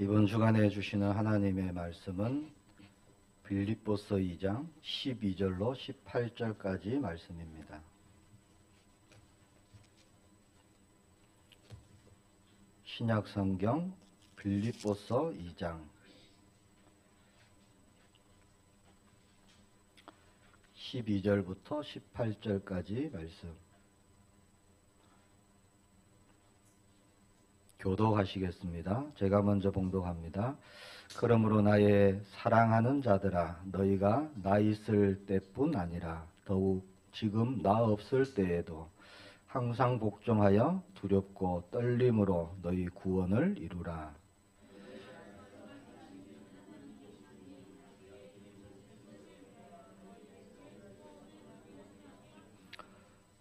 이번 주간에 주시는 하나님의 말씀은 빌립보서 2장 12절로 18절까지 말씀입니다. 신약성경 빌립보서 2장 12절부터 18절까지 말씀. 교독하시겠습니다. 제가 먼저 봉독합니다. 그러므로 나의 사랑하는 자들아, 너희가 나 있을 때뿐 아니라 더욱 지금 나 없을 때에도 항상 복종하여 두렵고 떨림으로 너희 구원을 이루라.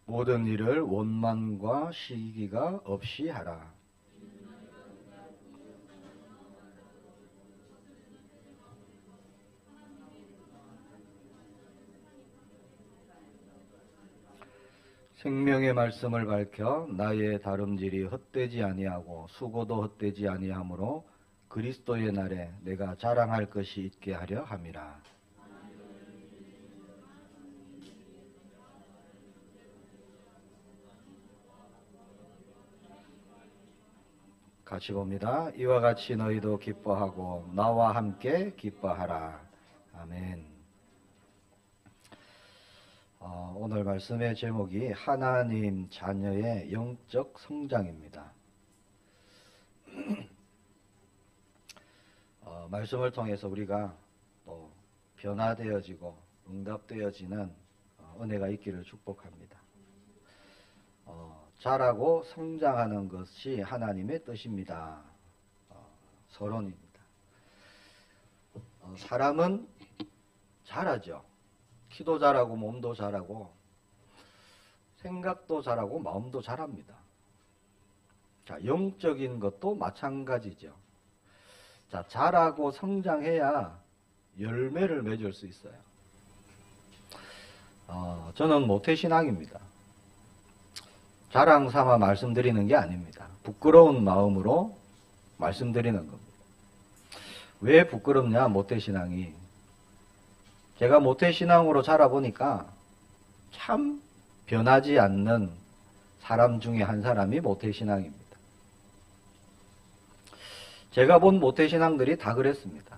모든 일을 원망과 시기가 없이 하라. 생명의 말씀을 밝혀 나의 다름질이 헛되지 아니하고 수고도 헛되지 아니하므로 그리스도의 날에 내가 자랑할 것이 있게 하려 함이라. 같이 봅니다. 이와 같이 너희도 기뻐하고 나와 함께 기뻐하라. 아멘. 오늘 말씀의 제목이 하나님 자녀의 영적 성장입니다. 말씀을 통해서 우리가 또 변화되어지고 응답되어지는 은혜가 있기를 축복합니다. 자라고 성장하는 것이 하나님의 뜻입니다. 서론입니다. 사람은 자라죠. 키도 자라고 몸도 자라고 생각도 자라고 마음도 자랍니다. 자, 영적인 것도 마찬가지죠. 자, 자라고 성장해야 열매를 맺을 수 있어요. 저는 모태신앙입니다. 자랑 삼아 말씀드리는 게 아닙니다. 부끄러운 마음으로 말씀드리는 겁니다. 왜 부끄럽냐, 모태신앙이. 제가 모태신앙으로 자라보니까 참 변하지 않는 사람 중에 한 사람이 모태신앙입니다. 제가 본 모태신앙들이 다 그랬습니다.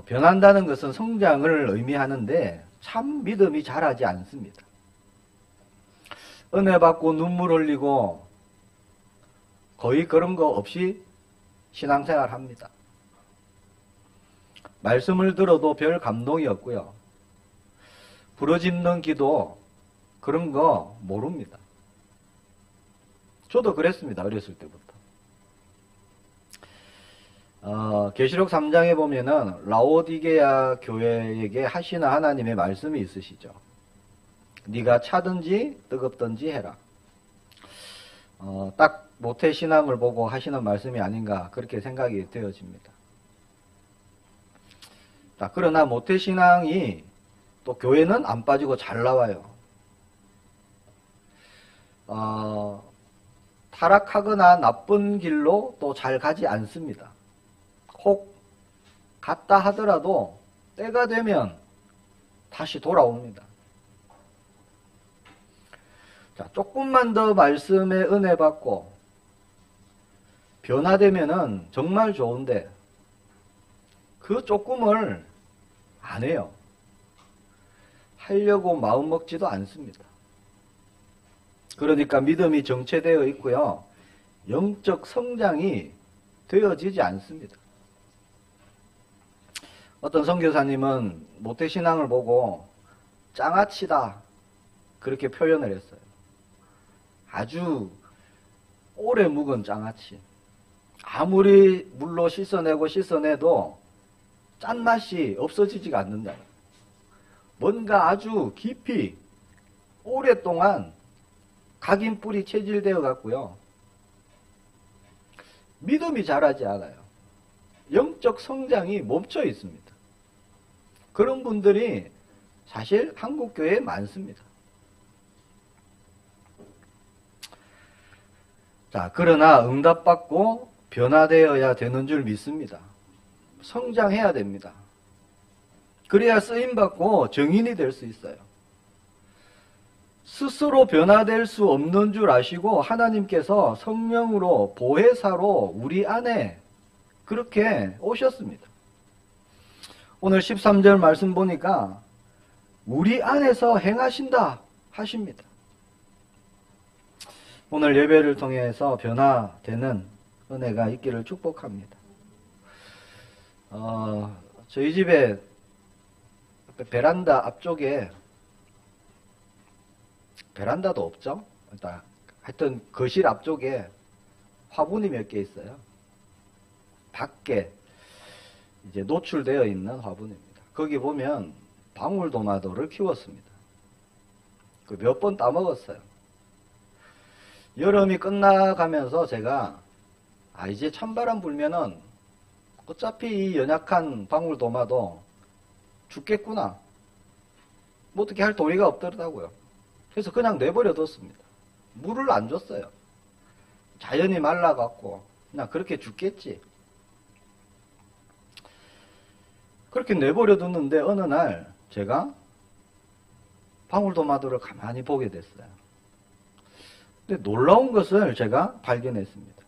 변한다는 것은 성장을 의미하는데 참 믿음이 자라지 않습니다. 은혜 받고 눈물 흘리고 거의 그런 거 없이 신앙생활 합니다. 말씀을 들어도 별 감동이 없고요. 부러집는 기도 그런 거 모릅니다. 저도 그랬습니다. 어렸을 때부터. 계시록 3장에 보면은 라오디게아 교회에게 하시는 하나님의 말씀이 있으시죠. 네가 차든지 뜨겁든지 해라. 딱 모태신앙을 보고 하시는 말씀이 아닌가 그렇게 생각이 되어집니다. 자, 그러나 모태신앙이 또 교회는 안 빠지고 잘 나와요. 타락하거나 나쁜 길로 또 잘 가지 않습니다. 혹 갔다 하더라도 때가 되면 다시 돌아옵니다. 자, 조금만 더 말씀의 은혜 받고 변화되면은 정말 좋은데 그 조금을 안 해요. 하려고 마음 먹지도 않습니다. 그러니까 믿음이 정체되어 있고요. 영적 성장이 되어지지 않습니다. 어떤 선교사님은 모태신앙을 보고 장아찌다 그렇게 표현을 했어요. 아주 오래 묵은 장아찌. 아무리 물로 씻어내도 짠맛이 없어지지가 않는다. 뭔가 아주 깊이 오랫동안 각인뿔이 체질되어 갔고요. 믿음이 자라지 않아요. 영적 성장이 멈춰 있습니다. 그런 분들이 사실 한국교회에 많습니다. 자, 그러나 응답받고 변화되어야 되는 줄 믿습니다. 성장해야 됩니다. 그래야 쓰임받고 정인이 될 수 있어요. 스스로 변화될 수 없는 줄 아시고 하나님께서 성령으로 보혜사로 우리 안에 그렇게 오셨습니다. 오늘 13절 말씀 보니까 우리 안에서 행하신다 하십니다. 오늘 예배를 통해서 변화되는 은혜가 있기를 축복합니다. 저희 집에 베란다 앞쪽에 베란다도 없죠? 하여튼 거실 앞쪽에 화분이 몇 개 있어요. 밖에 이제 노출되어 있는 화분입니다. 거기 보면 방울토마토를 키웠습니다. 그 몇 번 따먹었어요. 여름이 끝나가면서 제가 이제 찬바람 불면은 어차피 이 연약한 방울토마토 죽겠구나. 뭐 어떻게 할 도리가 없더라고요. 그래서 그냥 내버려 뒀습니다. 물을 안 줬어요. 자연이 말라갖고 그냥 그렇게 죽겠지. 그렇게 내버려 뒀는데 어느 날 제가 방울토마토를 가만히 보게 됐어요. 근데 놀라운 것을 제가 발견했습니다.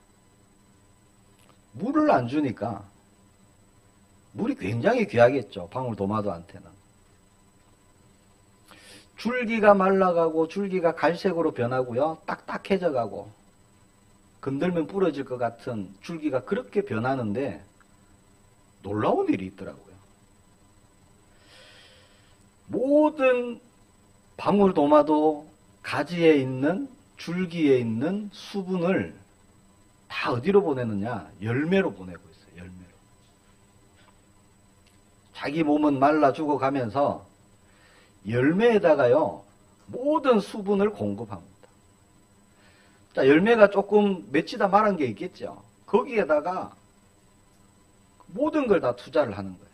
물을 안 주니까 물이 굉장히 귀하겠죠. 방울토마토한테는. 줄기가 말라가고 줄기가 갈색으로 변하고요. 딱딱해져 가고 건들면 부러질 것 같은 줄기가 그렇게 변하는데 놀라운 일이 있더라고요. 모든 방울토마토 가지에 있는 줄기에 있는 수분을 다 어디로 보내느냐? 열매로 보내고 있어요. 열매로. 자기 몸은 말라 죽어가면서 열매에다가요 모든 수분을 공급합니다. 자, 열매가 조금 맺히다 말한 게 있겠죠. 거기에다가 모든 걸 다 투자를 하는 거예요.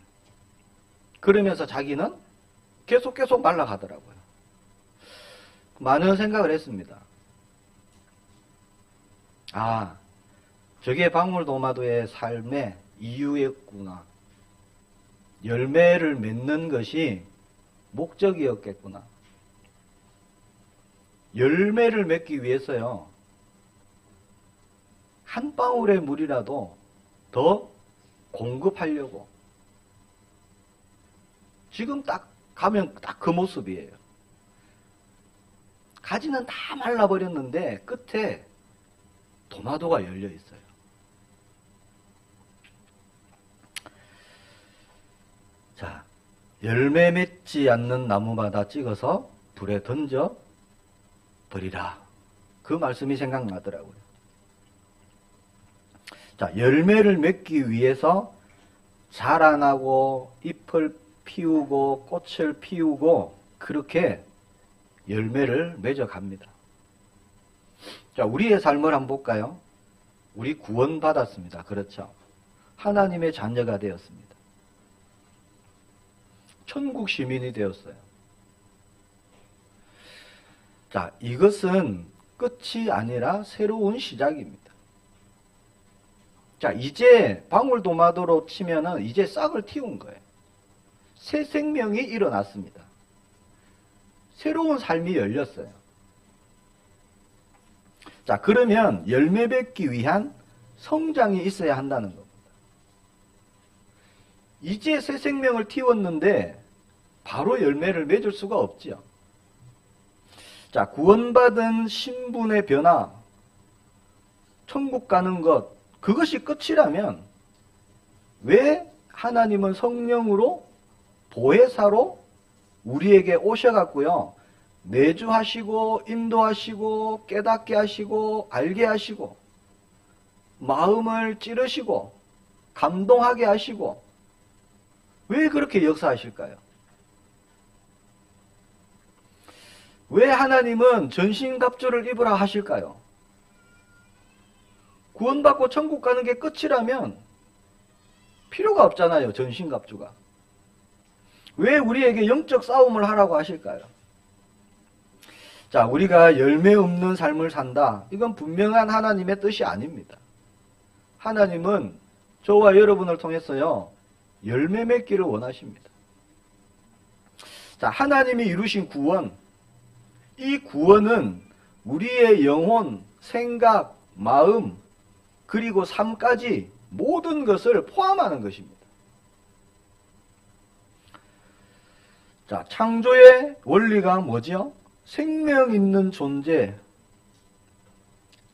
그러면서 자기는 계속 말라가더라고요. 많은 생각을 했습니다. 저게 방울토마토의 삶의 이유였구나. 열매를 맺는 것이 목적이었겠구나. 열매를 맺기 위해서요. 한 방울의 물이라도 더 공급하려고. 지금 딱 가면 딱 그 모습이에요. 가지는 다 말라버렸는데 끝에 토마토가 열려 있어요. 자, 열매 맺지 않는 나무마다 찍어서 불에 던져 버리라. 그 말씀이 생각나더라고요. 자, 열매를 맺기 위해서 자라나고 잎을 피우고 꽃을 피우고 그렇게 열매를 맺어갑니다. 자, 우리의 삶을 한번 볼까요? 우리 구원받았습니다. 그렇죠? 하나님의 자녀가 되었습니다. 천국 시민이 되었어요. 자, 이것은 끝이 아니라 새로운 시작입니다. 자, 이제 방울토마토로 치면은 이제 싹을 틔운 거예요. 새 생명이 일어났습니다. 새로운 삶이 열렸어요. 자, 그러면 열매 맺기 위한 성장이 있어야 한다는 겁니다. 이제 새 생명을 틔웠는데 바로 열매를 맺을 수가 없지요. 자, 구원받은 신분의 변화, 천국 가는 것, 그것이 끝이라면 왜 하나님은 성령으로 보혜사로 우리에게 오셔갖고요, 내주하시고 인도하시고 깨닫게 하시고 알게 하시고 마음을 찌르시고 감동하게 하시고 왜 그렇게 역사하실까요? 왜 하나님은 전신갑주를 입으라 하실까요? 구원받고 천국 가는 게 끝이라면 필요가 없잖아요. 전신갑주가. 왜 우리에게 영적 싸움을 하라고 하실까요? 자, 우리가 열매 없는 삶을 산다. 이건 분명한 하나님의 뜻이 아닙니다. 하나님은 저와 여러분을 통해서요, 열매 맺기를 원하십니다. 자, 하나님이 이루신 구원, 이 구원은 우리의 영혼, 생각, 마음, 그리고 삶까지 모든 것을 포함하는 것입니다. 자, 창조의 원리가 뭐죠? 생명 있는 존재,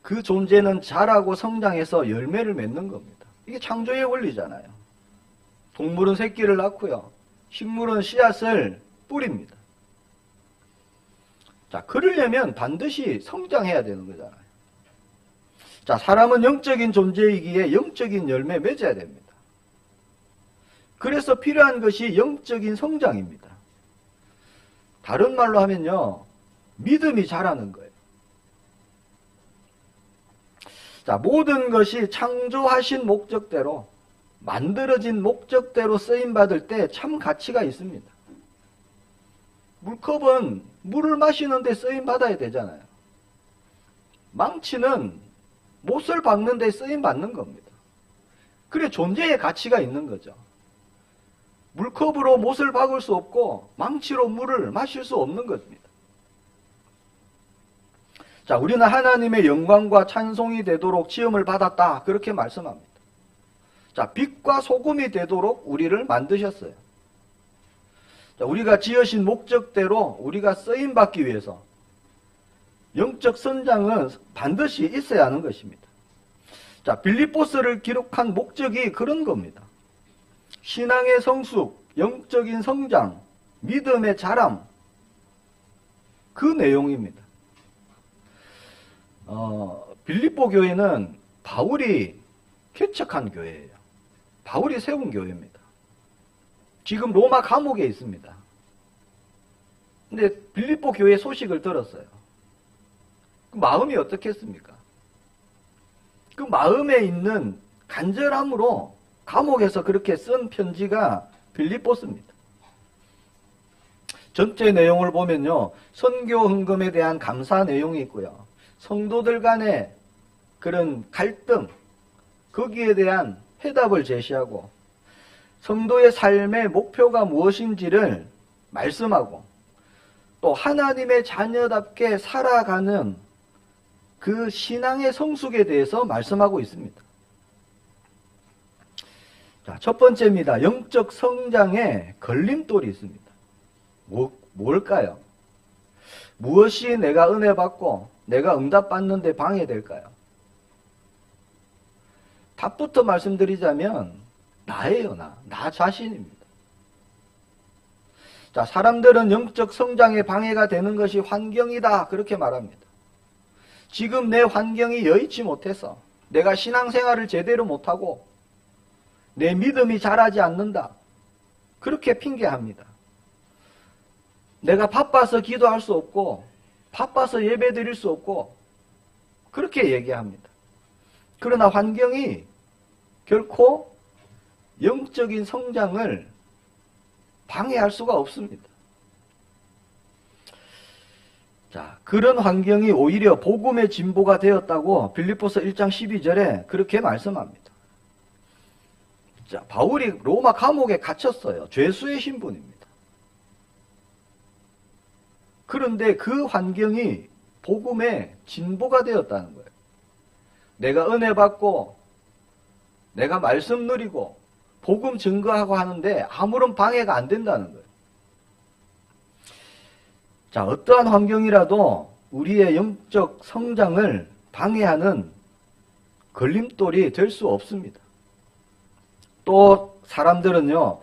그 존재는 자라고 성장해서 열매를 맺는 겁니다. 이게 창조의 원리잖아요. 동물은 새끼를 낳고요, 식물은 씨앗을 뿌립니다. 자, 그러려면 반드시 성장해야 되는 거잖아요. 자, 사람은 영적인 존재이기에 영적인 열매 맺어야 됩니다. 그래서 필요한 것이 영적인 성장입니다. 다른 말로 하면요, 믿음이 자라는 거예요. 자, 모든 것이 창조하신 목적대로, 만들어진 목적대로 쓰임받을 때 참 가치가 있습니다. 물컵은 물을 마시는데 쓰임받아야 되잖아요. 망치는 못을 박는데 쓰임받는 겁니다. 그래 존재의 가치가 있는 거죠. 물컵으로 못을 박을 수 없고 망치로 물을 마실 수 없는 것입니다. 자, 우리는 하나님의 영광과 찬송이 되도록 지음을 받았다, 그렇게 말씀합니다. 자, 빛과 소금이 되도록 우리를 만드셨어요. 자, 우리가 지으신 목적대로 우리가 쓰임받기 위해서 영적 성장은 반드시 있어야 하는 것입니다. 자, 빌립보서를 기록한 목적이 그런 겁니다. 신앙의 성숙, 영적인 성장, 믿음의 자람, 그 내용입니다. 빌립보 교회는 바울이 개척한 교회예요. 바울이 세운 교회입니다. 지금 로마 감옥에 있습니다. 근데 빌립보 교회 소식을 들었어요. 그 마음이 어떻겠습니까? 그 마음에 있는 간절함으로 감옥에서 그렇게 쓴 편지가 빌립보서입니다. 전체 내용을 보면요, 선교 헌금에 대한 감사 내용이 있고요, 성도들 간의 그런 갈등, 거기에 대한 해답을 제시하고, 성도의 삶의 목표가 무엇인지를 말씀하고, 또 하나님의 자녀답게 살아가는 그 신앙의 성숙에 대해서 말씀하고 있습니다. 자, 첫 번째입니다. 영적 성장에 걸림돌이 있습니다. 뭘까요? 무엇이 내가 은혜 받고 내가 응답 받는데 방해될까요? 답부터 말씀드리자면 나예요. 나 자신입니다. 자, 사람들은 영적 성장에 방해가 되는 것이 환경이다, 그렇게 말합니다. 지금 내 환경이 여의치 못해서, 내가 신앙생활을 제대로 못하고 내 믿음이 자라지 않는다, 그렇게 핑계합니다. 내가 바빠서 기도할 수 없고 바빠서 예배 드릴 수 없고 그렇게 얘기합니다. 그러나 환경이 결코 영적인 성장을 방해할 수가 없습니다. 자, 그런 환경이 오히려 복음의 진보가 되었다고 빌립보서 1장 12절에 그렇게 말씀합니다. 자, 바울이 로마 감옥에 갇혔어요. 죄수의 신분입니다. 그런데 그 환경이 복음의 진보가 되었다는 거예요. 내가 은혜 받고 내가 말씀 누리고 복음 증거하고 하는데 아무런 방해가 안 된다는 거예요. 자, 어떠한 환경이라도 우리의 영적 성장을 방해하는 걸림돌이 될 수 없습니다. 또 사람들은요,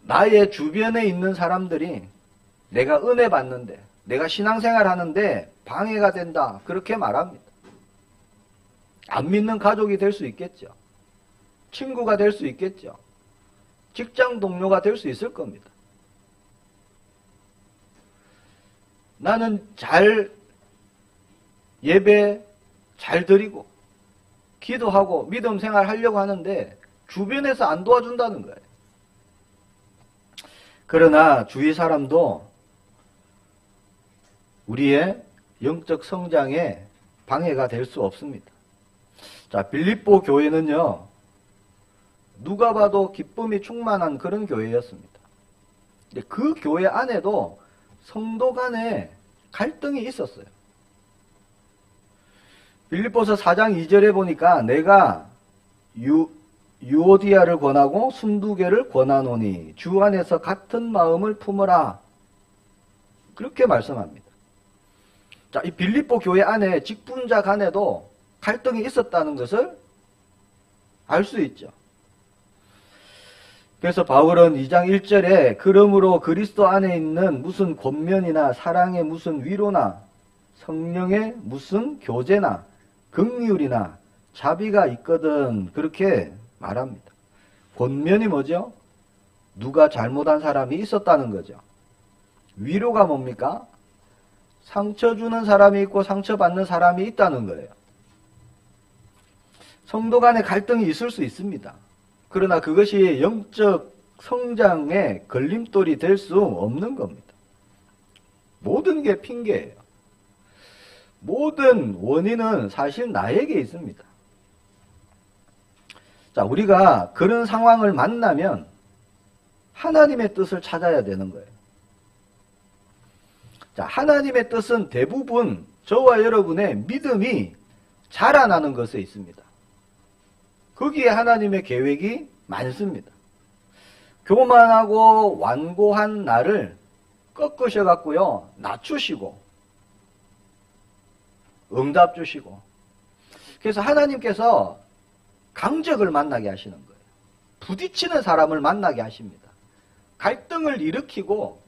나의 주변에 있는 사람들이 내가 은혜 받는데, 내가 신앙생활 하는데 방해가 된다, 그렇게 말합니다. 안 믿는 가족이 될 수 있겠죠. 친구가 될 수 있겠죠. 직장 동료가 될 수 있을 겁니다. 나는 잘 예배 잘 드리고 기도하고 믿음 생활 하려고 하는데 주변에서 안 도와준다는 거예요. 그러나 주위 사람도 우리의 영적 성장에 방해가 될 수 없습니다. 자, 빌립보 교회는요, 누가 봐도 기쁨이 충만한 그런 교회였습니다. 근데 그 교회 안에도 성도 간에 갈등이 있었어요. 빌립보서 4장 2절에 보니까 내가 유오디아를 권하고 순두개를 권하노니 주 안에서 같은 마음을 품으라. 그렇게 말씀합니다. 자, 이 빌립보 교회 안에 직분자 간에도 갈등이 있었다는 것을 알 수 있죠. 그래서 바울은 2장 1절에 그러므로 그리스도 안에 있는 무슨 권면이나 사랑의 무슨 위로나 성령의 무슨 교제나 긍휼이나 자비가 있거든 그렇게 말합니다. 권면이 뭐죠? 누가 잘못한 사람이 있었다는 거죠. 위로가 뭡니까? 상처 주는 사람이 있고 상처받는 사람이 있다는 거예요. 성도 간의 갈등이 있을 수 있습니다. 그러나 그것이 영적 성장의 걸림돌이 될 수 없는 겁니다. 모든 게 핑계예요. 모든 원인은 사실 나에게 있습니다. 자, 우리가 그런 상황을 만나면 하나님의 뜻을 찾아야 되는 거예요. 자, 하나님의 뜻은 대부분 저와 여러분의 믿음이 자라나는 것에 있습니다. 거기에 하나님의 계획이 많습니다. 교만하고 완고한 나를 꺾으셔갖고요, 낮추시고, 응답 주시고. 그래서 하나님께서 강적을 만나게 하시는 거예요. 부딪히는 사람을 만나게 하십니다. 갈등을 일으키고,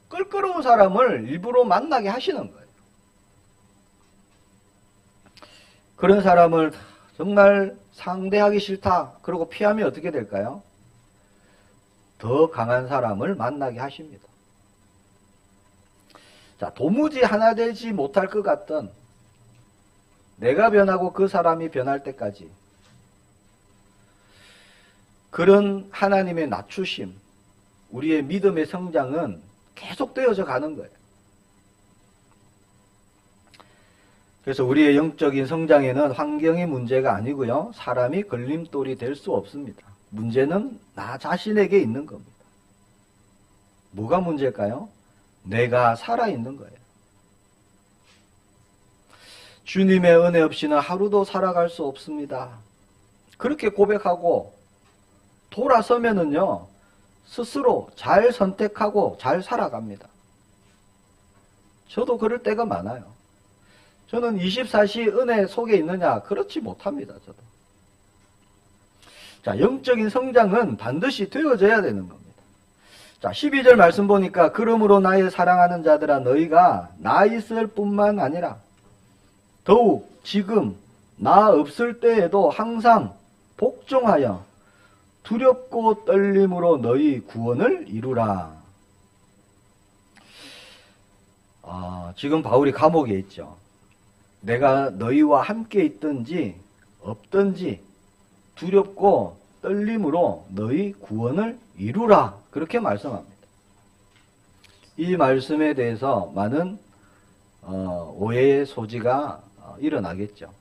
껄끄러운 사람을 일부러 만나게 하시는 거예요. 그런 사람을 정말 상대하기 싫다. 그러고 피하면 어떻게 될까요? 더 강한 사람을 만나게 하십니다. 자, 도무지 하나 되지 못할 것 같던 내가 변하고 그 사람이 변할 때까지 그런 하나님의 낮추심, 우리의 믿음의 성장은 계속되어져 가는 거예요. 그래서 우리의 영적인 성장에는 환경이 문제가 아니고요. 사람이 걸림돌이 될 수 없습니다. 문제는 나 자신에게 있는 겁니다. 뭐가 문제일까요? 내가 살아있는 거예요. 주님의 은혜 없이는 하루도 살아갈 수 없습니다. 그렇게 고백하고 돌아서면은요, 스스로 잘 선택하고 잘 살아갑니다. 저도 그럴 때가 많아요. 저는 24시 은혜 속에 있느냐? 그렇지 못합니다, 저도. 자, 영적인 성장은 반드시 되어져야 되는 겁니다. 자, 12절 말씀 보니까 그러므로 나의 사랑하는 자들아 너희가 나 있을 뿐만 아니라 더욱 지금 나 없을 때에도 항상 복종하여 두렵고 떨림으로 너희 구원을 이루라. 지금 바울이 감옥에 있죠. 내가 너희와 함께 있든지 없든지 두렵고 떨림으로 너희 구원을 이루라. 그렇게 말씀합니다. 이 말씀에 대해서 많은 오해의 소지가 일어나겠죠.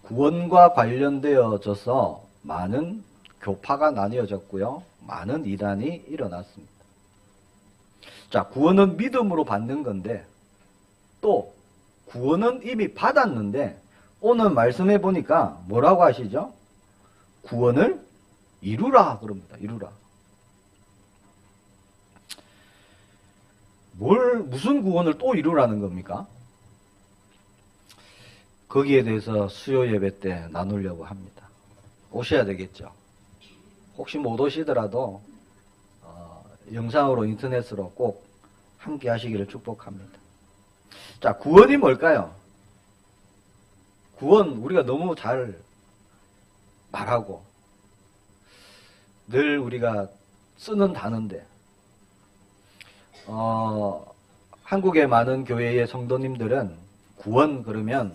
구원과 관련되어져서 많은 교파가 나뉘어졌고요. 많은 이단이 일어났습니다. 자, 구원은 믿음으로 받는 건데 또 구원은 이미 받았는데 오늘 말씀해 보니까 뭐라고 하시죠? 구원을 이루라 그럽니다. 이루라. 무슨 구원을 또 이루라는 겁니까? 거기에 대해서 수요 예배 때 나누려고 합니다. 오셔야 되겠죠. 혹시 못 오시더라도 영상으로 인터넷으로 꼭 함께 하시기를 축복합니다. 자, 구원이 뭘까요? 구원 우리가 너무 잘 말하고 늘 우리가 쓰는 단어인데 한국의 많은 교회의 성도님들은 구원 그러면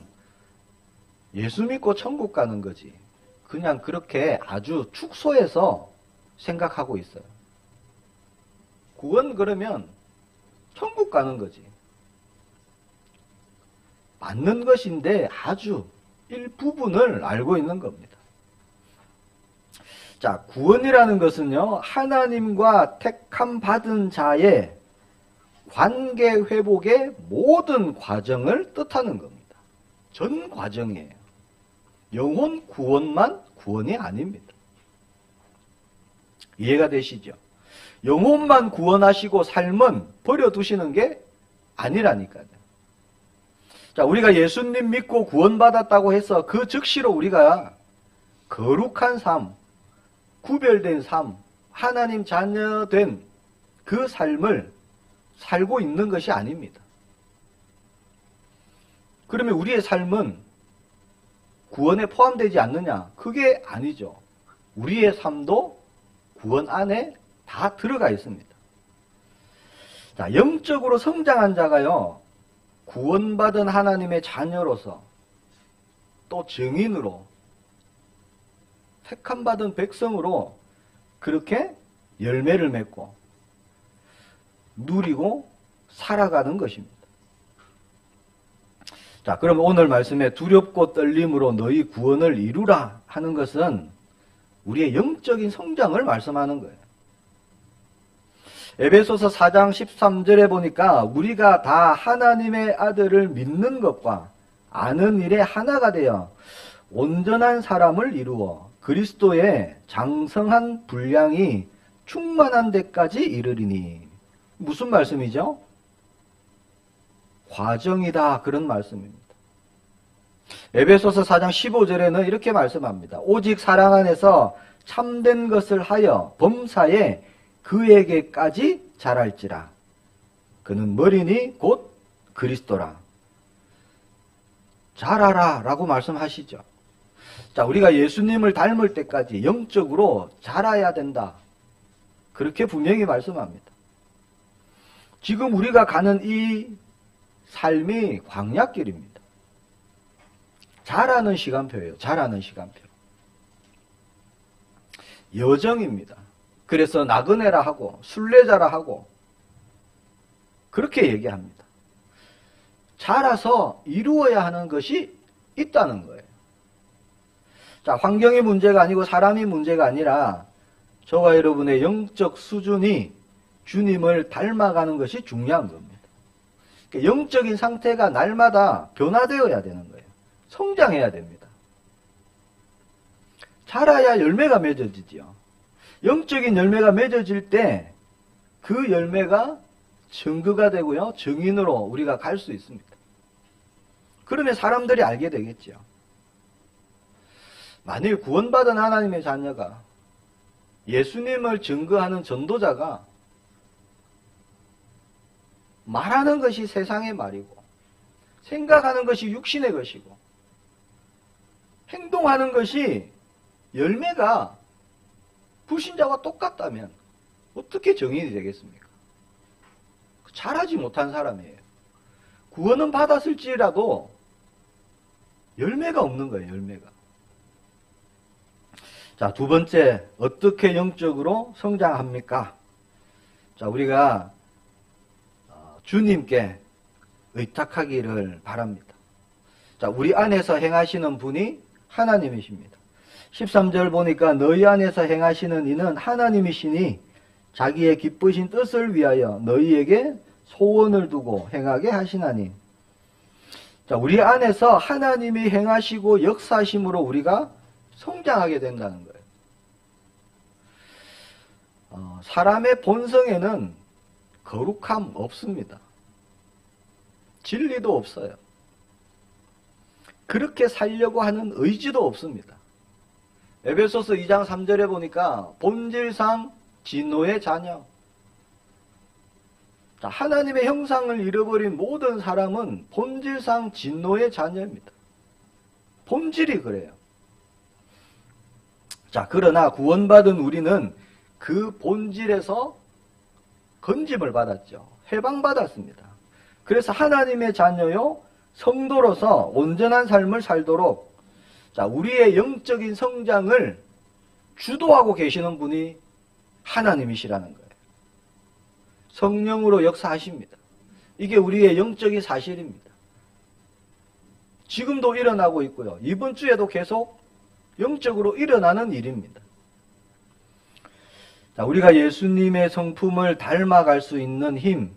예수 믿고 천국 가는 거지 그냥 그렇게 아주 축소해서 생각하고 있어요. 구원 그러면 천국 가는 거지. 맞는 것인데 아주 일부분을 알고 있는 겁니다. 자, 구원이라는 것은요, 하나님과 택함 받은 자의 관계 회복의 모든 과정을 뜻하는 겁니다. 전 과정이에요. 영혼 구원만 구원이 아닙니다. 이해가 되시죠? 영혼만 구원하시고 삶은 버려두시는 게 아니라니까요. 자, 우리가 예수님 믿고 구원받았다고 해서 그 즉시로 우리가 거룩한 삶, 구별된 삶, 하나님 자녀된 그 삶을 살고 있는 것이 아닙니다. 그러면 우리의 삶은 구원에 포함되지 않느냐? 그게 아니죠. 우리의 삶도 구원 안에 다 들어가 있습니다. 자, 영적으로 성장한 자가요, 구원받은 하나님의 자녀로서 또 증인으로 택함받은 백성으로 그렇게 열매를 맺고 누리고 살아가는 것입니다. 자, 그럼 오늘 말씀에 두렵고 떨림으로 너희 구원을 이루라 하는 것은 우리의 영적인 성장을 말씀하는 거예요. 에베소서 4장 13절에 보니까 우리가 다 하나님의 아들을 믿는 것과 아는 일에 하나가 되어 온전한 사람을 이루어 그리스도의 장성한 분량이 충만한 데까지 이르리니. 무슨 말씀이죠? 과정이다, 그런 말씀입니다. 에베소서 4장 15절에는 이렇게 말씀합니다. 오직 사랑 안에서 참된 것을 하여 범사에 그에게까지 자랄지라. 그는 머리니 곧 그리스도라. 자라라 라고 말씀하시죠. 자, 우리가 예수님을 닮을 때까지 영적으로 자라야 된다. 그렇게 분명히 말씀합니다. 지금 우리가 가는 이 삶이 광야길입니다. 자라는 시간표예요. 자라는 시간표. 여정입니다. 그래서 나그네라 하고 순례자라 하고 그렇게 얘기합니다. 자라서 이루어야 하는 것이 있다는 거예요. 자, 환경이 문제가 아니고 사람이 문제가 아니라 저와 여러분의 영적 수준이 주님을 닮아가는 것이 중요한 겁니다. 그러니까 영적인 상태가 날마다 변화되어야 되는 거예요. 성장해야 됩니다. 자라야 열매가 맺어지지요. 영적인 열매가 맺어질 때 그 열매가 증거가 되고요, 증인으로 우리가 갈 수 있습니다. 그러면 사람들이 알게 되겠죠. 만일 구원받은 하나님의 자녀가 예수님을 증거하는 전도자가 말하는 것이 세상의 말이고 생각하는 것이 육신의 것이고 행동하는 것이 열매가 불신자와 똑같다면 어떻게 정인이 되겠습니까? 잘하지 못한 사람이에요. 구원은 받았을지라도 열매가 없는 거예요. 열매가. 자, 두 번째, 어떻게 영적으로 성장합니까? 자, 우리가 주님께 의탁하기를 바랍니다. 자, 우리 안에서 행하시는 분이 하나님이십니다. 13절 보니까 너희 안에서 행하시는 이는 하나님이시니 자기의 기쁘신 뜻을 위하여 너희에게 소원을 두고 행하게 하시나니. 자, 우리 안에서 하나님이 행하시고 역사하심으로 우리가 성장하게 된다는 거예요. 사람의 본성에는 거룩함 없습니다. 진리도 없어요. 그렇게 살려고 하는 의지도 없습니다. 에베소서 2장 3절에 보니까 본질상 진노의 자녀. 자, 하나님의 형상을 잃어버린 모든 사람은 본질상 진노의 자녀입니다. 본질이 그래요. 자, 그러나 구원받은 우리는 그 본질에서 건짐을 받았죠. 해방받았습니다. 그래서 하나님의 자녀요, 성도로서 온전한 삶을 살도록, 자, 우리의 영적인 성장을 주도하고 계시는 분이 하나님이시라는 거예요. 성령으로 역사하십니다. 이게 우리의 영적인 사실입니다. 지금도 일어나고 있고요. 이번 주에도 계속 영적으로 일어나는 일입니다. 자, 우리가 예수님의 성품을 닮아갈 수 있는 힘,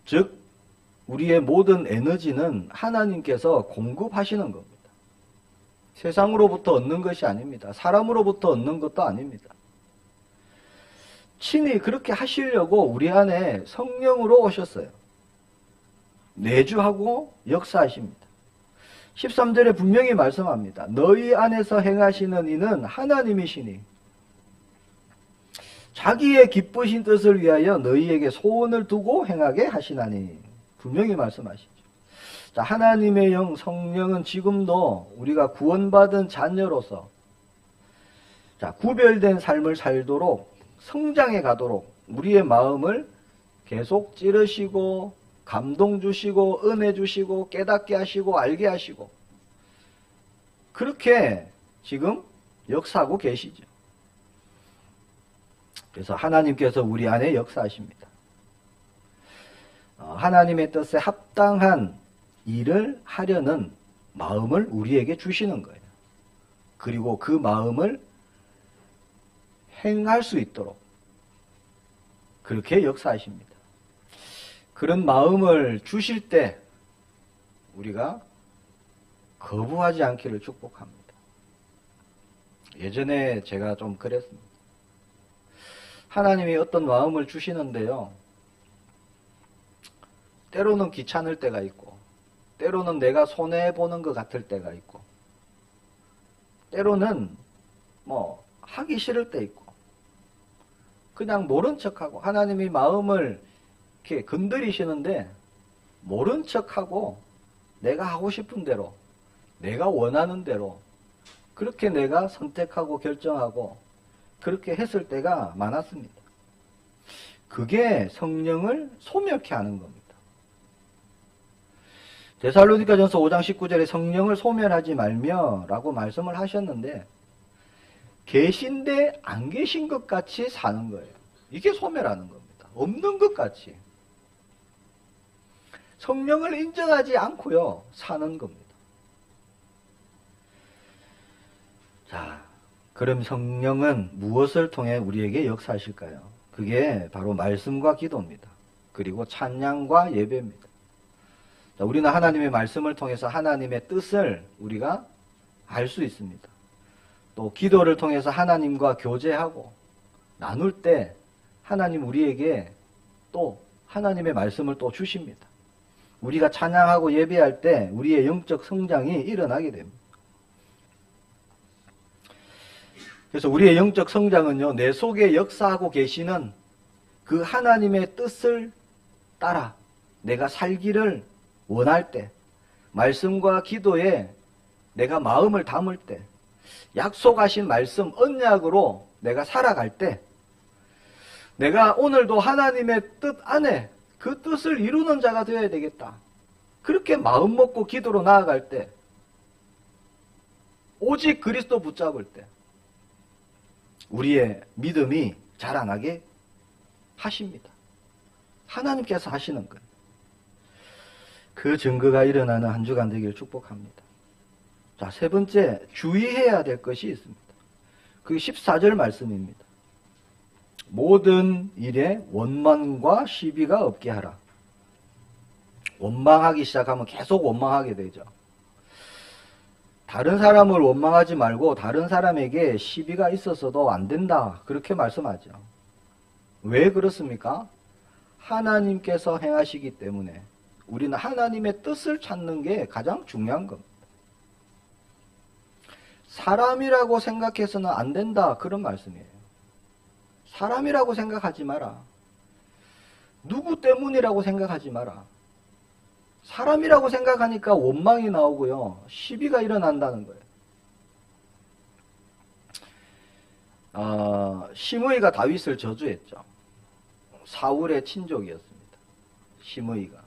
즉 우리의 모든 에너지는 하나님께서 공급하시는 겁니다. 세상으로부터 얻는 것이 아닙니다. 사람으로부터 얻는 것도 아닙니다. 친히 그렇게 하시려고 우리 안에 성령으로 오셨어요. 내주하고 역사하십니다. 13절에 분명히 말씀합니다. 너희 안에서 행하시는 이는 하나님이시니 자기의 기쁘신 뜻을 위하여 너희에게 소원을 두고 행하게 하시나니 분명히 말씀하시죠. 자, 하나님의 영 성령은 지금도 우리가 구원받은 자녀로서 구별된 삶을 살도록 성장해 가도록 우리의 마음을 계속 찌르시고 감동 주시고 은혜 주시고 깨닫게 하시고 알게 하시고 그렇게 지금 역사하고 계시죠. 그래서 하나님께서 우리 안에 역사하십니다. 하나님의 뜻에 합당한 일을 하려는 마음을 우리에게 주시는 거예요. 그리고 그 마음을 행할 수 있도록 그렇게 역사하십니다. 그런 마음을 주실 때 우리가 거부하지 않기를 축복합니다. 예전에 제가 좀 그랬습니다. 하나님이 어떤 마음을 주시는데요. 때로는 귀찮을 때가 있고 때로는 내가 손해보는 것 같을 때가 있고 때로는 하기 싫을 때 있고 그냥 모른 척하고 하나님이 마음을 이렇게 건드리시는데 모른 척하고 내가 하고 싶은 대로 내가 원하는 대로 그렇게 내가 선택하고 결정하고 그렇게 했을 때가 많았습니다. 그게 성령을 소멸케 하는 겁니다. 데살로니가전서 5장 19절에 성령을 소멸하지 말며 라고 말씀을 하셨는데 계신데 안 계신 것 같이 사는 거예요. 이게 소멸하는 겁니다. 없는 것 같이. 성령을 인정하지 않고요 사는 겁니다. 자, 그럼 성령은 무엇을 통해 우리에게 역사하실까요? 그게 바로 말씀과 기도입니다. 그리고 찬양과 예배입니다. 자, 우리는 하나님의 말씀을 통해서 하나님의 뜻을 우리가 알 수 있습니다. 또 기도를 통해서 하나님과 교제하고 나눌 때 하나님 우리에게 또 하나님의 말씀을 또 주십니다. 우리가 찬양하고 예배할 때 우리의 영적 성장이 일어나게 됩니다. 그래서 우리의 영적 성장은요, 내 속에 역사하고 계시는 그 하나님의 뜻을 따라 내가 살기를 원할 때, 말씀과 기도에 내가 마음을 담을 때, 약속하신 말씀, 언약으로 내가 살아갈 때, 내가 오늘도 하나님의 뜻 안에 그 뜻을 이루는 자가 되어야 되겠다. 그렇게 마음 먹고 기도로 나아갈 때, 오직 그리스도 붙잡을 때, 우리의 믿음이 자라나게 하십니다. 하나님께서 하시는 거예요. 그 증거가 일어나는 한 주간 되기를 축복합니다. 자, 세 번째, 주의해야 될 것이 있습니다. 그 14절 말씀입니다. 모든 일에 원망과 시비가 없게 하라. 원망하기 시작하면 계속 원망하게 되죠. 다른 사람을 원망하지 말고 다른 사람에게 시비가 있어서도 안 된다. 그렇게 말씀하죠. 왜 그렇습니까? 하나님께서 행하시기 때문에 우리는 하나님의 뜻을 찾는 게 가장 중요한 겁니다. 사람이라고 생각해서는 안 된다. 그런 말씀이에요. 사람이라고 생각하지 마라. 누구 때문이라고 생각하지 마라. 사람이라고 생각하니까 원망이 나오고요. 시비가 일어난다는 거예요. 시므이가 다윗을 저주했죠. 사울의 친족이었습니다. 시므이가.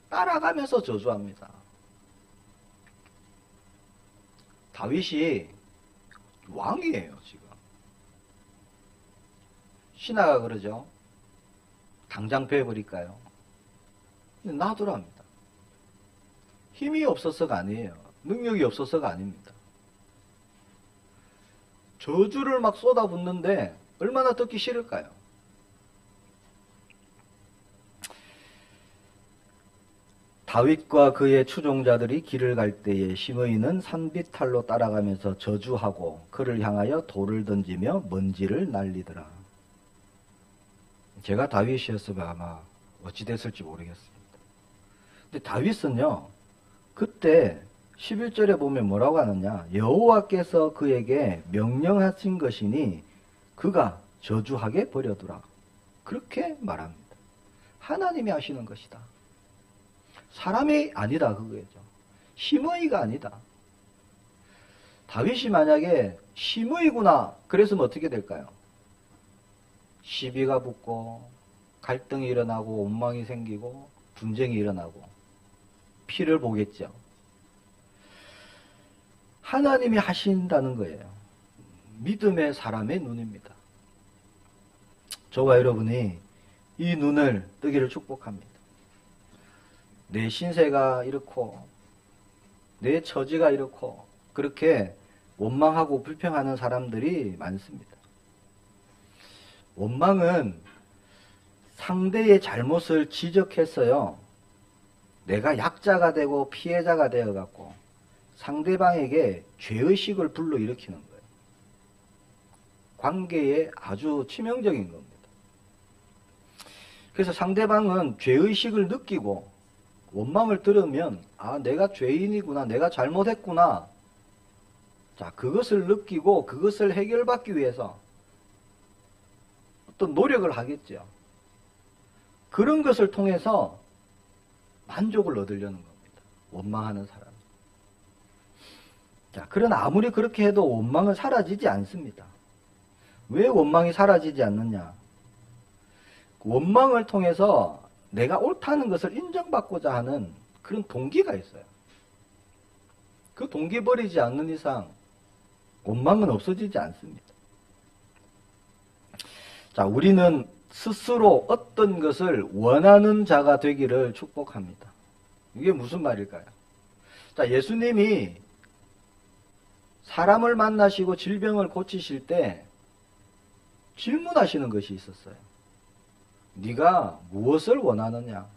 따라가면서 저주합니다. 다윗이 왕이에요, 지금. 신하가 그러죠. 당장 베어버릴까요? 놔두랍니다. 힘이 없어서가 아니에요. 능력이 없어서가 아닙니다. 저주를 막 쏟아붓는데 얼마나 듣기 싫을까요? 다윗과 그의 추종자들이 길을 갈 때에 시므이는 산비탈로 따라가면서 저주하고 그를 향하여 돌을 던지며 먼지를 날리더라. 제가 다윗이었으면 아마 어찌 됐을지 모르겠습니다. 근데 다윗은요, 그때 11절에 보면 뭐라고 하느냐, 여호와께서 그에게 명령하신 것이니 그가 저주하게 버려두라. 그렇게 말합니다. 하나님이 하시는 것이다. 사람이 아니다, 그거죠. 시므이가 아니다. 다윗이 만약에 시므이구나 그랬으면 어떻게 될까요? 시비가 붙고 갈등이 일어나고 원망이 생기고 분쟁이 일어나고 피를 보겠죠. 하나님이 하신다는 거예요. 믿음의 사람의 눈입니다. 저와 여러분이 이 눈을 뜨기를 축복합니다. 내 신세가 이렇고 내 처지가 이렇고 그렇게 원망하고 불평하는 사람들이 많습니다. 원망은 상대의 잘못을 지적해서요, 내가 약자가 되고 피해자가 되어갖고 상대방에게 죄의식을 불러일으키는 거예요. 관계에 아주 치명적인 겁니다. 그래서 상대방은 죄의식을 느끼고 원망을 들으면 아, 내가 죄인이구나, 내가 잘못했구나, 자, 그것을 느끼고 그것을 해결받기 위해서 어떤 노력을 하겠죠. 그런 것을 통해서 만족을 얻으려는 겁니다. 원망하는 사람. 자, 그러나 아무리 그렇게 해도 원망은 사라지지 않습니다. 왜 원망이 사라지지 않느냐? 원망을 통해서 내가 옳다는 것을 인정받고자 하는 그런 동기가 있어요. 그 동기 버리지 않는 이상 원망은 없어지지 않습니다. 자, 우리는 스스로 어떤 것을 원하는 자가 되기를 축복합니다. 이게 무슨 말일까요? 자, 예수님이 사람을 만나시고 질병을 고치실 때 질문하시는 것이 있었어요. 네가 무엇을 원하느냐?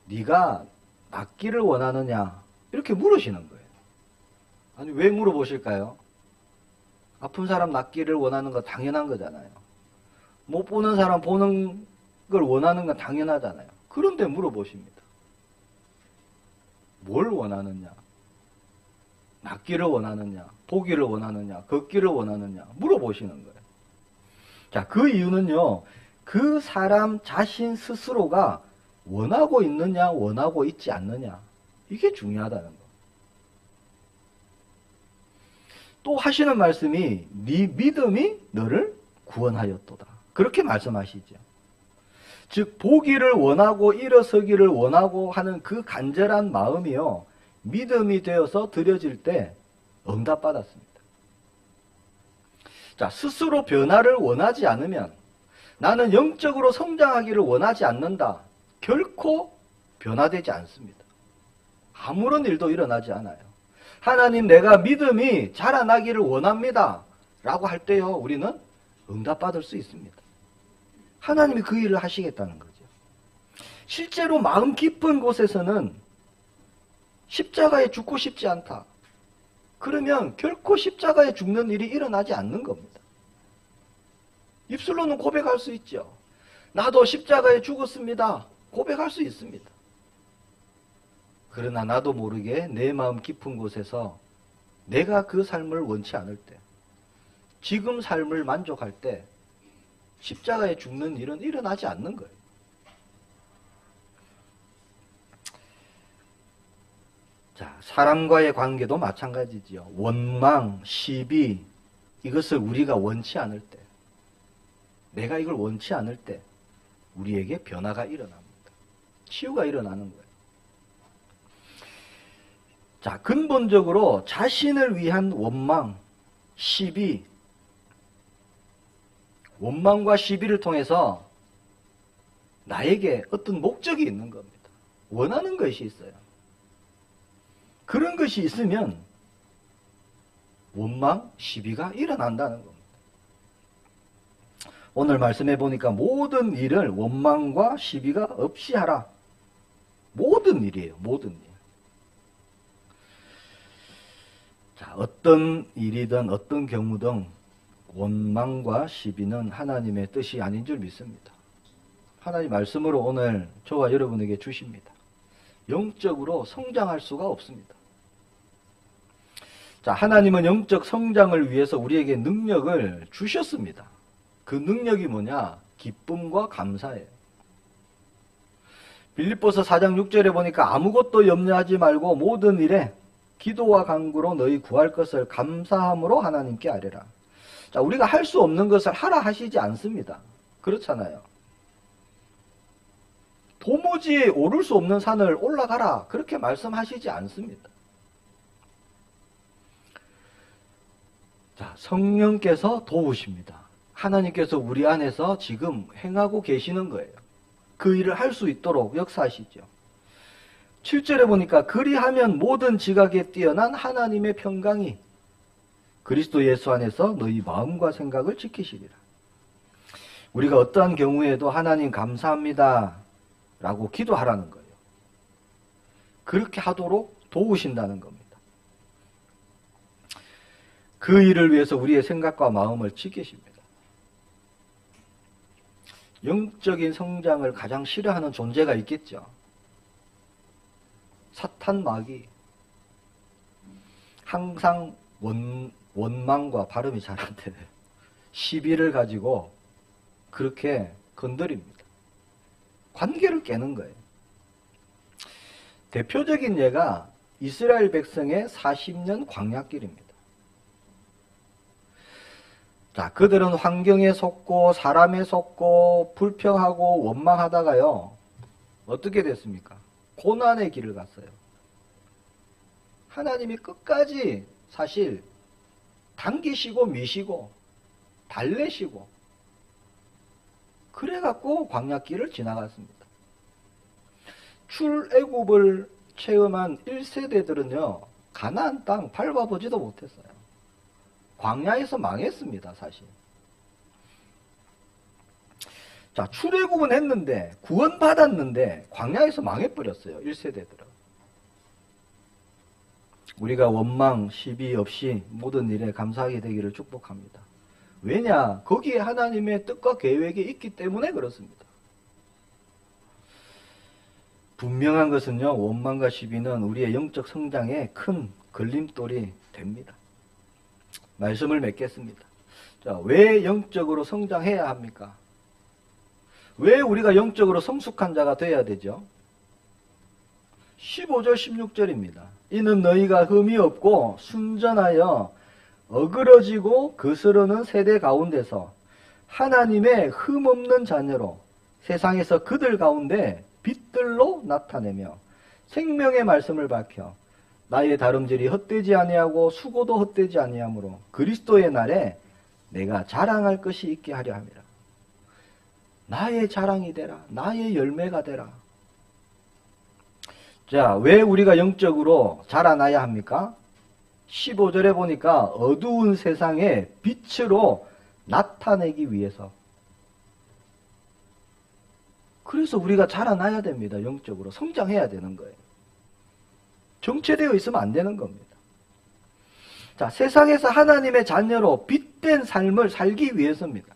네가 낫기를 원하느냐? 이렇게 물으시는 거예요. 아니, 왜 물어보실까요? 아픈 사람 낫기를 원하는 거 당연한 거잖아요. 못 보는 사람 보는 걸 원하는 건 당연하잖아요. 그런데 물어보십니다. 뭘 원하느냐? 낫기를 원하느냐? 보기를 원하느냐? 걷기를 원하느냐? 물어보시는 거예요. 자, 그 이유는요, 그 사람 자신 스스로가 원하고 있느냐, 원하고 있지 않느냐, 이게 중요하다는 거. 또 하시는 말씀이 네 믿음이 너를 구원하였도다. 그렇게 말씀하시죠. 즉, 보기를 원하고 일어서기를 원하고 하는 그 간절한 마음이요, 믿음이 되어서 드려질 때 응답받았습니다. 자, 스스로 변화를 원하지 않으면, 나는 영적으로 성장하기를 원하지 않는다, 결코 변화되지 않습니다. 아무런 일도 일어나지 않아요. 하나님, 내가 믿음이 자라나기를 원합니다 라고 할 때요, 우리는 응답받을 수 있습니다. 하나님이 그 일을 하시겠다는 거죠. 실제로 마음 깊은 곳에서는 십자가에 죽고 싶지 않다, 그러면 결코 십자가에 죽는 일이 일어나지 않는 겁니다. 입술로는 고백할 수 있죠. 나도 십자가에 죽었습니다, 고백할 수 있습니다. 그러나 나도 모르게 내 마음 깊은 곳에서 내가 그 삶을 원치 않을 때, 지금 삶을 만족할 때 십자가에 죽는 일은 일어나지 않는 거예요. 자, 사람과의 관계도 마찬가지지요. 원망, 시비, 이것을 우리가 원치 않을 때, 내가 이걸 원치 않을 때 우리에게 변화가 일어납니다. 치유가 일어나는 거예요. 자, 근본적으로 자신을 위한 원망, 시비, 원망과 시비를 통해서 나에게 어떤 목적이 있는 겁니다. 원하는 것이 있어요. 그런 것이 있으면 원망, 시비가 일어난다는 겁니다. 오늘 말씀해 보니까 모든 일을 원망과 시비가 없이 하라. 모든 일이에요. 모든 일. 자, 어떤 일이든 어떤 경우든 원망과 시비는 하나님의 뜻이 아닌 줄 믿습니다. 하나님 말씀으로 오늘 저와 여러분에게 주십니다. 영적으로 성장할 수가 없습니다. 자, 하나님은 영적 성장을 위해서 우리에게 능력을 주셨습니다. 그 능력이 뭐냐? 기쁨과 감사예요. 빌립보서 4장 6절에 보니까 아무것도 염려하지 말고 모든 일에 기도와 간구로 너희 구할 것을 감사함으로 하나님께 아뢰라. 자, 우리가 할 수 없는 것을 하라 하시지 않습니다. 그렇잖아요. 도무지 오를 수 없는 산을 올라가라 그렇게 말씀하시지 않습니다. 자, 성령께서 도우십니다. 하나님께서 우리 안에서 지금 행하고 계시는 거예요. 그 일을 할 수 있도록 역사하시죠. 7절에 보니까 그리하면 모든 지각에 뛰어난 하나님의 평강이 그리스도 예수 안에서 너희 마음과 생각을 지키시리라. 우리가 어떠한 경우에도 하나님 감사합니다 라고 기도하라는 거예요. 그렇게 하도록 도우신다는 겁니다. 그 일을 위해서 우리의 생각과 마음을 지키십니다. 영적인 성장을 가장 싫어하는 존재가 있겠죠. 사탄 마귀. 항상 원망과 발음이 잘 안 되네요. 시비를 가지고 그렇게 건드립니다. 관계를 깨는 거예요. 대표적인 예가 이스라엘 백성의 40년 광야길입니다. 자, 그들은 환경에 속고 사람에 속고 불평하고 원망하다가요. 어떻게 됐습니까? 고난의 길을 갔어요. 하나님이 끝까지 사실 당기시고 미시고 달래시고 그래갖고 광야길을 지나갔습니다. 출애굽을 체험한 1세대들은요. 가나안 땅 밟아보지도 못했어요. 광야에서 망했습니다. 사실. 자, 출애굽은 했는데 구원받았는데 광야에서 망해버렸어요. 1세대들은. 우리가 원망, 시비 없이 모든 일에 감사하게 되기를 축복합니다. 왜냐? 거기에 하나님의 뜻과 계획이 있기 때문에 그렇습니다. 분명한 것은요. 원망과 시비는 우리의 영적 성장에 큰 걸림돌이 됩니다. 말씀을 맺겠습니다. 자, 왜 영적으로 성장해야 합니까? 왜 우리가 영적으로 성숙한 자가 되어야 되죠? 15절 16절입니다. 이는 너희가 흠이 없고 순전하여 어그러지고 거스르는 세대 가운데서 하나님의 흠 없는 자녀로 세상에서 그들 가운데 빛들로 나타내며 생명의 말씀을 밝혀 나의 다름질이 헛되지 아니하고 수고도 헛되지 아니하므로 그리스도의 날에 내가 자랑할 것이 있게 하려 함이라. 나의 자랑이 되라. 나의 열매가 되라. 자, 왜 우리가 영적으로 자라나야 합니까? 15절에 보니까 어두운 세상에 빛으로 나타내기 위해서. 그래서 우리가 자라나야 됩니다. 영적으로 성장해야 되는 거예요. 정체되어 있으면 안 되는 겁니다. 자, 세상에서 하나님의 자녀로 빛된 삶을 살기 위해서입니다.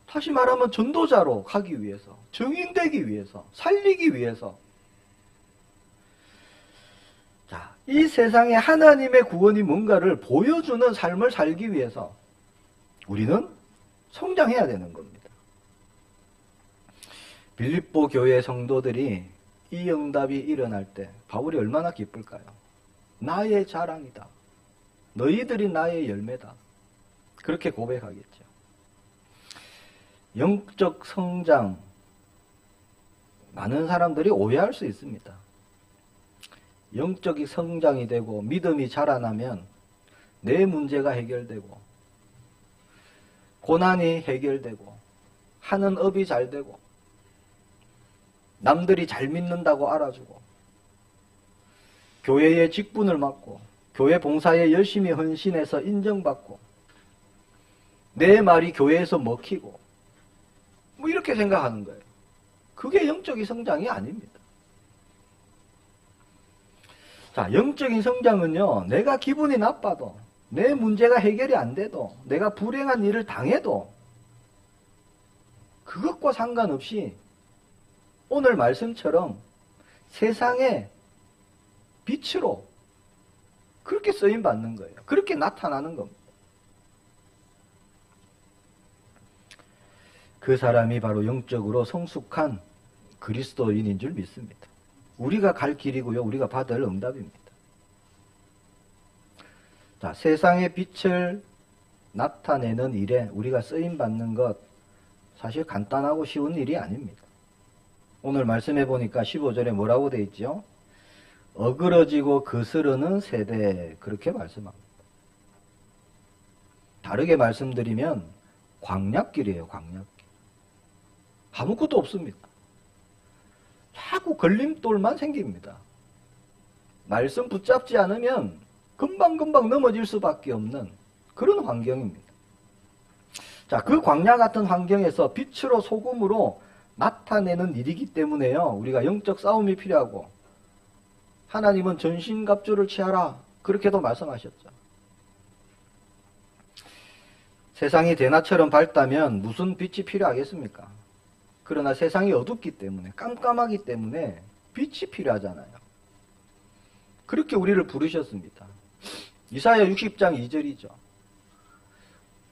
다시 말하면 전도자로 가기 위해서, 증인되기 위해서, 살리기 위해서. 자, 이 세상에 하나님의 구원이 뭔가를 보여주는 삶을 살기 위해서 우리는 성장해야 되는 겁니다. 빌립보 교회 성도들이 이 응답이 일어날 때 바울이 얼마나 기쁠까요? 나의 자랑이다. 너희들이 나의 열매다. 그렇게 고백하겠죠. 영적 성장, 많은 사람들이 오해할 수 있습니다. 영적인 성장이 되고 믿음이 자라나면 내 문제가 해결되고 고난이 해결되고 하는 업이 잘 되고 남들이 잘 믿는다고 알아주고, 교회의 직분을 맡고, 교회 봉사에 열심히 헌신해서 인정받고, 내 말이 교회에서 먹히고, 뭐 이렇게 생각하는 거예요. 그게 영적인 성장이 아닙니다. 자, 영적인 성장은요, 내가 기분이 나빠도, 내 문제가 해결이 안 돼도, 내가 불행한 일을 당해도, 그것과 상관없이 오늘 말씀처럼 세상에 빛으로 그렇게 쓰임받는 거예요. 그렇게 나타나는 겁니다. 그 사람이 바로 영적으로 성숙한 그리스도인인 줄 믿습니다. 우리가 갈 길이고요. 우리가 받을 응답입니다. 자, 세상의 빛을 나타내는 일에 우리가 쓰임받는 것, 사실 간단하고 쉬운 일이 아닙니다. 오늘 말씀해 보니까 15절에 뭐라고 되어 있죠? 어그러지고 거스르는 세대, 그렇게 말씀합니다. 다르게 말씀드리면 광약길이에요. 광약길. 아무것도 없습니다. 자꾸 걸림돌만 생깁니다. 말씀 붙잡지 않으면 금방금방 넘어질 수밖에 없는 그런 환경입니다. 자, 그 광야 같은 환경에서 빛으로 소금으로 나타내는 일이기 때문에요. 우리가 영적 싸움이 필요하고, 하나님은 전신갑주를 취하라, 그렇게도 말씀하셨죠. 세상이 대낮처럼 밝다면 무슨 빛이 필요하겠습니까? 그러나 세상이 어둡기 때문에, 깜깜하기 때문에 빛이 필요하잖아요. 그렇게 우리를 부르셨습니다. 이사야 60장 2절이죠.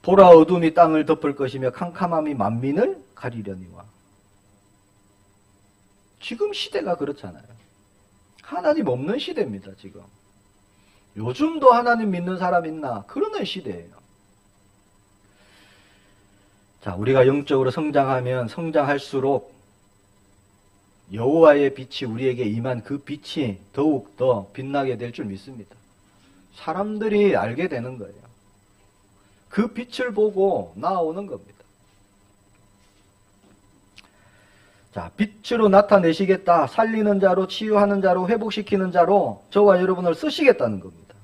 보라, 어둠이 땅을 덮을 것이며 캄캄함이 만민을 가리려니와. 지금 시대가 그렇잖아요. 하나님 없는 시대입니다. 지금. 요즘도 하나님 믿는 사람 있나? 그러는 시대예요. 자, 우리가 영적으로 성장하면 성장할수록 여호와의 빛이 우리에게 임한 그 빛이 더욱 더 빛나게 될 줄 믿습니다. 사람들이 알게 되는 거예요. 그 빛을 보고 나아오는 겁니다. 자, 빛으로 나타내시겠다. 살리는 자로, 치유하는 자로, 회복시키는 자로 저와 여러분을 쓰시겠다는 겁니다.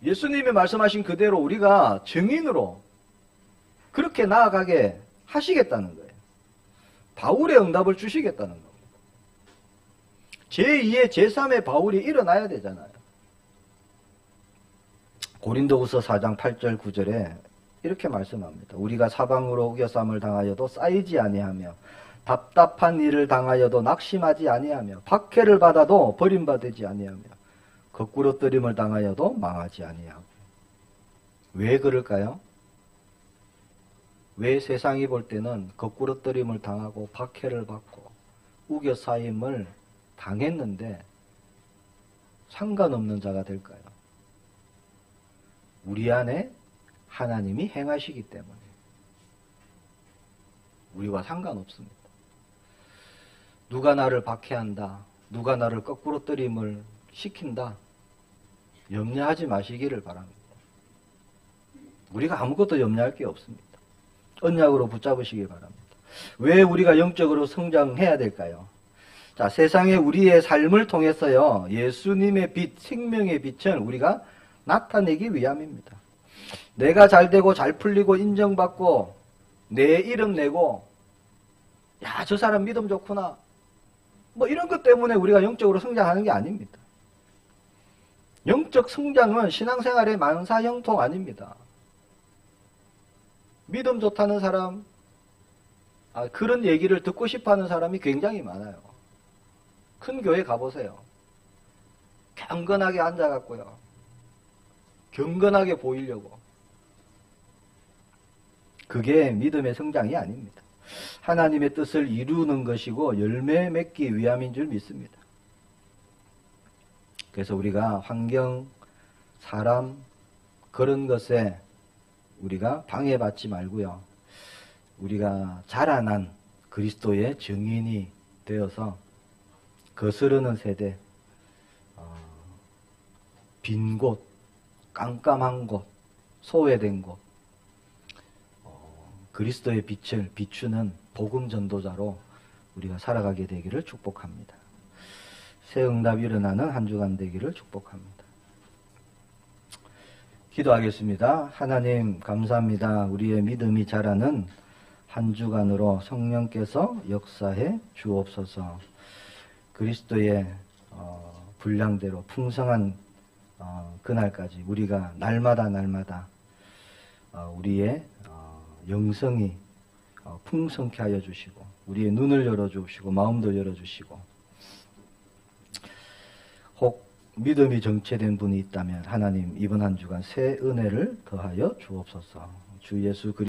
예수님이 말씀하신 그대로 우리가 증인으로 그렇게 나아가게 하시겠다는 거예요. 바울의 응답을 주시겠다는 겁니다. 제2의 제3의 바울이 일어나야 되잖아요. 고린도후서 4장 8절 9절에 이렇게 말씀합니다. 우리가 사방으로 우겨쌈을 당하여도 쌓이지 아니하며 답답한 일을 당하여도 낙심하지 아니하며 박해를 받아도 버림받지 아니하며 거꾸로 뜨림을 당하여도 망하지 아니하고. 왜 그럴까요? 왜 세상이 볼 때는 거꾸로 뜨림을 당하고 박해를 받고 우겨싸임을 당했는데 상관없는 자가 될까요? 우리 안에 하나님이 행하시기 때문에 우리와 상관없습니다. 누가 나를 박해한다, 누가 나를 거꾸로 뜨림을 시킨다, 염려하지 마시기를 바랍니다. 우리가 아무것도 염려할 게 없습니다. 언약으로 붙잡으시기 바랍니다. 왜 우리가 영적으로 성장해야 될까요? 자, 세상에 우리의 삶을 통해서요, 예수님의 빛, 생명의 빛을 우리가 나타내기 위함입니다. 내가 잘 되고 잘 풀리고 인정받고 내 이름 내고, 야, 저 사람 믿음 좋구나, 뭐 이런 것 때문에 우리가 영적으로 성장하는 게 아닙니다. 영적 성장은 신앙생활의 만사형통 아닙니다. 믿음 좋다는 사람, 그런 얘기를 듣고 싶어하는 사람이 굉장히 많아요. 큰 교회 가보세요. 경건하게 앉아갖고요, 경건하게 보이려고. 그게 믿음의 성장이 아닙니다. 하나님의 뜻을 이루는 것이고 열매 맺기 위함인 줄 믿습니다. 그래서 우리가 환경, 사람, 그런 것에 우리가 방해받지 말고요, 우리가 자라난 그리스도의 증인이 되어서 거스르는 세대, 빈 곳, 깜깜한 곳, 소외된 곳, 그리스도의 빛을 비추는 복음 전도자로 우리가 살아가게 되기를 축복합니다. 새 응답이 일어나는 한 주간 되기를 축복합니다. 기도하겠습니다. 하나님 감사합니다. 우리의 믿음이 자라는 한 주간으로 성령께서 역사해 주옵소서. 그리스도의 분량대로 풍성한 그날까지 우리가 날마다 우리의 영성이 풍성케 하여 주시고 우리의 눈을 열어주시고 마음도 열어주시고 혹 믿음이 정체된 분이 있다면 하나님 이번 한 주간 새 은혜를 더하여 주옵소서. 주 예수 그리스도